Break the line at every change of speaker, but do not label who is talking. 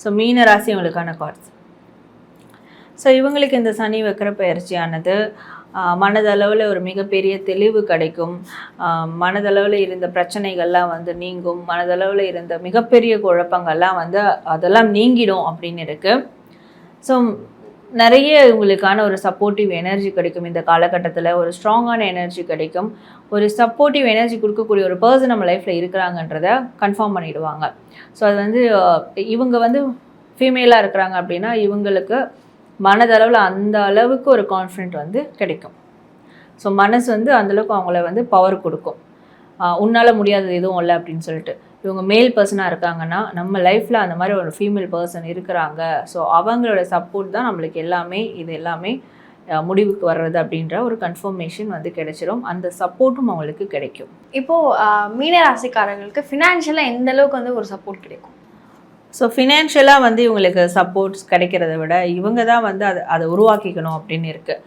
So மீன ராசி இவங்களுக்கான கார்ட்ஸ். ஸோ இவங்களுக்கு இந்த சனி வக்கர பயிற்சியானது மனதளவில் ஒரு மிகப்பெரிய தெளிவு கிடைக்கும். மனதளவில் இருந்த பிரச்சனைகள்லாம் வந்து நீங்கும். மனதளவில் இருந்த மிகப்பெரிய குழப்பங்கள்லாம் வந்து அதெல்லாம் நீங்கிடும் அப்படின்னு இருக்குது. ஸோ நிறைய இவங்களுக்கான ஒரு சப்போர்ட்டிவ் எனர்ஜி கிடைக்கும். இந்த காலகட்டத்தில் ஒரு ஸ்ட்ராங்கான எனர்ஜி கிடைக்கும். ஒரு சப்போர்ட்டிவ் எனர்ஜி கொடுக்கக்கூடிய ஒரு பர்சன் நம்ம லைஃப்பில் இருக்கிறாங்கன்றதை கன்ஃபார்ம் பண்ணிவிடுவாங்க. ஸோ அது வந்து இவங்க வந்து ஃபீமேலாக இருக்கிறாங்க அப்படின்னா இவங்களுக்கு மனதளவில் அந்த அளவுக்கு ஒரு கான்ஃபிடென்ட் வந்து கிடைக்கும். ஸோ மனசு வந்து அந்தளவுக்கு அவங்கள வந்து பவர் கொடுக்கும். உன்னால் முடியாதது எதுவும் இல்லை அப்படின்னு சொல்லிட்டு. இவங்க மேல் பர்சனாக இருக்காங்கன்னா நம்ம லைஃப்பில் அந்த மாதிரி ஒரு ஃபீமேல் பர்சன் இருக்கிறாங்க. ஸோ அவங்களோட சப்போர்ட் தான் நம்மளுக்கு எல்லாமே இது எல்லாமே முடிவுக்கு வர்றது அப்படின்ற ஒரு கன்ஃபர்மேஷன் வந்து கிடைச்சிரும். அந்த சப்போர்ட்டும் அவங்களுக்கு கிடைக்கும்.
இப்போது மீனராசிக்காரங்களுக்கு ஃபினான்ஷியலாக எந்த அளவுக்கு வந்து ஒரு சப்போர்ட் கிடைக்கும்?
ஸோ ஃபினான்ஷியலாக வந்து இவங்களுக்கு சப்போர்ட்ஸ் கிடைக்கிறத விட இவங்க தான் வந்து அதை உருவாக்கிக்கணும் அப்படின்னு இருக்குது.